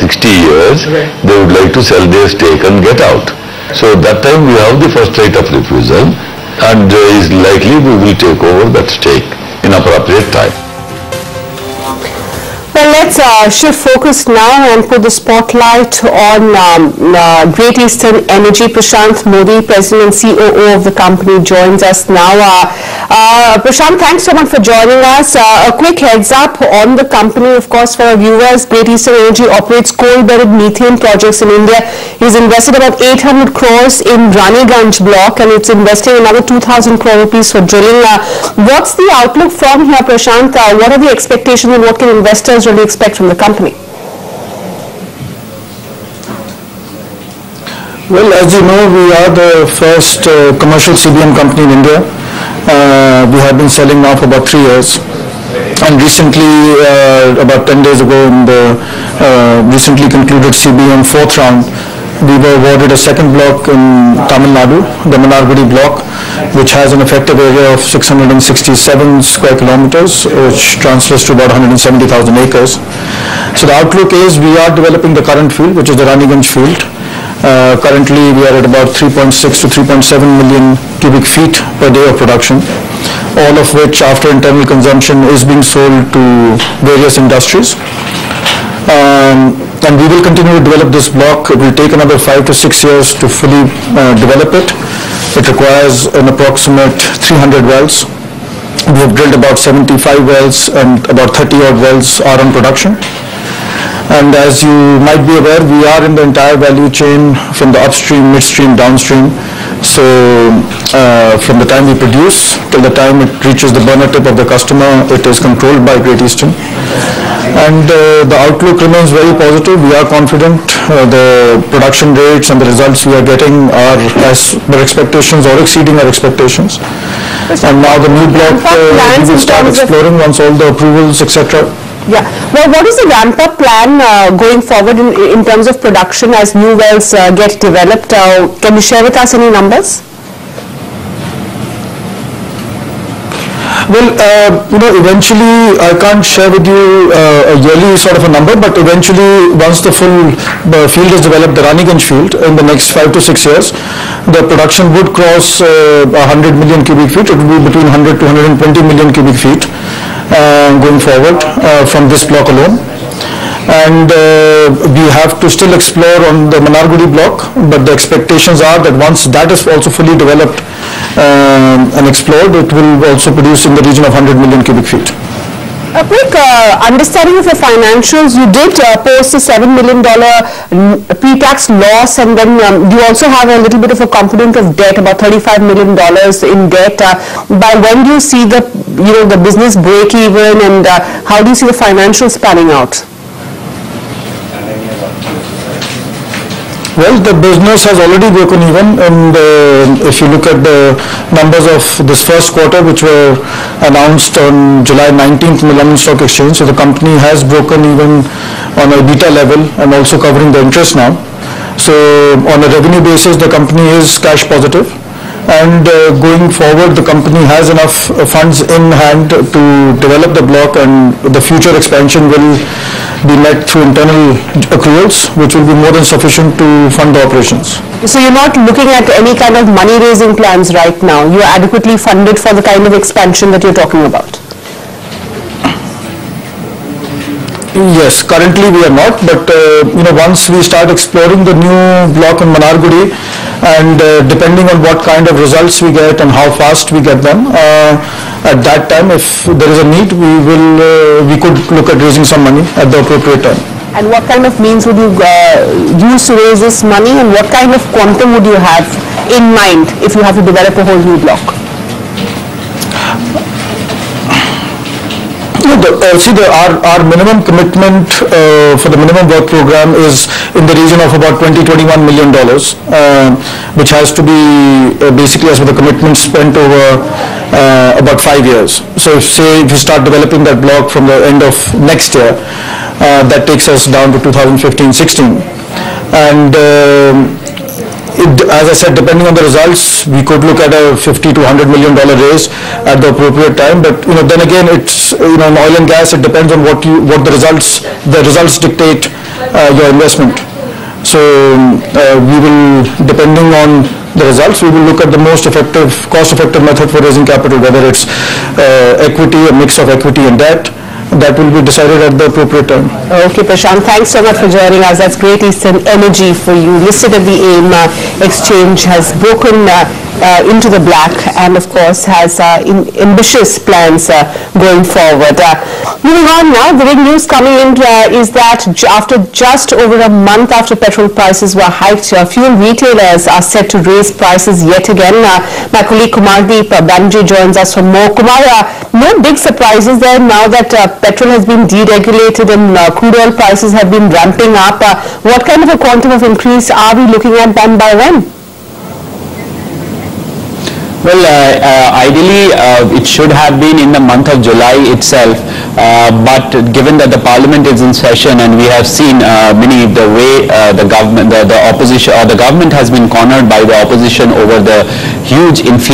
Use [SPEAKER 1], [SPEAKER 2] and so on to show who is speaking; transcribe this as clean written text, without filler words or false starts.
[SPEAKER 1] 60 years, they would like to sell their stake and get out. So that time we have the first right of refusal, and is likely we will take over that stake in appropriate time.
[SPEAKER 2] Well, let's shift focus now and put the spotlight on Great Eastern Energy. Prashant Modi, President and COO of the company, joins us now. Prashant, thanks so much for joining us. A quick heads up on the company, of course, for our viewers. Great Eastern Energy operates coal-bedded methane projects in India. He's invested about 800 crores in Raniganj block, and it's investing another 2,000 crore rupees for drilling. What's the outlook from here, Prashant? What are the expectations and what can investors really expect from the company?
[SPEAKER 3] Well, as you know, we are the first commercial CBM company in India. We have been selling now for about 3 years. And recently, about 10 days ago, in the recently concluded CBM 4th round, we were awarded a second block in Tamil Nadu, the Manargudi block, which has an effective area of 667 square kilometers, which translates to about 170,000 acres. So the outlook is we are developing the current field, which is the Raniganj field. Currently, we are at about 3.6 to 3.7 million cubic feet per day of production, all of which, after internal consumption, is being sold to various industries. And we will continue to develop this block. It will take another 5 to 6 years to fully develop it. It requires an approximate 300 wells. We have drilled about 75 wells, and about 30 odd wells are on production. And as you might be aware, we are in the entire value chain, from the upstream, midstream, downstream. So from the time we produce till the time it reaches the burner tip of the customer, it is controlled by Great Eastern. And the outlook remains very positive. We are confident the production rates and the results we are getting are as per expectations or exceeding our expectations. And now the new block we will start exploring once all the approvals, etc.
[SPEAKER 2] Yeah. Well, what is the ramp-up plan going forward in terms of production as new wells get developed? Can you share with us any numbers?
[SPEAKER 3] Well, eventually I can't share with you a yearly sort of a number, but eventually once the full field is developed, the Raniganj field, in the next 5 to 6 years, the production would cross 100 million cubic feet. It would be between 100 to 120 million cubic feet going forward from this block alone. And we have to still explore on the Manargudi block, but the expectations are that once that is also fully developed and explored, it will also produce in the region of 100 million cubic feet.
[SPEAKER 2] A quick understanding of your financials. You did post a $7 million pre-tax loss, and then you also have a little bit of a component of debt, about $35 million in debt. By when do you see the business break even, and how do you see the financials panning out?
[SPEAKER 3] Well, the business has already broken even, and if you look at the numbers of this first quarter, which were announced on July 19th in the London Stock Exchange, so the company has broken even on a beta level and also covering the interest now. So on a revenue basis, the company is cash positive, and going forward, the company has enough funds in hand to develop the block, and the future expansion will be met through internal accruals, which will be more than sufficient to fund the operations.
[SPEAKER 2] So you're not looking at any kind of money-raising plans right now. You're adequately funded for the kind of expansion that you're talking about.
[SPEAKER 3] Yes, currently we are not, but once we start exploring the new block in Manargudi, and depending on what kind of results we get and how fast we get them, at that time, if there is a need, we could look at raising some money at the appropriate time.
[SPEAKER 2] And what kind of means would you use to raise this money, and what kind of quantum would you have in mind if you have to develop a whole new block? Our minimum commitment for the minimum work program is in the region of about $21 million, which has to be basically as for the commitment spent over about 5 years. So if we start developing that block from the end of next year, that takes us down to 2015-16. And as I said, depending on the results, we could look at a $50 to $100 million raise at the appropriate time. But then again, it's in oil and gas, it depends on what the results dictate
[SPEAKER 3] your investment. So we will, depending on the results, we will look at the most effective, cost-effective method for raising capital, whether it's equity, a mix of equity and debt. That will be decided at the appropriate time.
[SPEAKER 2] Okay, Prashant, thanks so much for joining us. That's Great Eastern Energy for you. Listed at the AIM exchange, has broken into the black and, of course, has ambitious plans going forward. Moving on now, the big news coming in is that after just over a month after petrol prices were hiked, fuel retailers are set to raise prices yet again. My colleague Kumardeep Banerjee joins us for more. Kumar, no big surprises there now that petrol has been deregulated and crude oil prices have been ramping up. What kind of a quantum of increase are we looking at, and by when?
[SPEAKER 4] Well, ideally, it should have been in the month of July itself, but given that the Parliament is in session and we have seen the way the government, the opposition, or the government has been cornered by the opposition over the huge inflation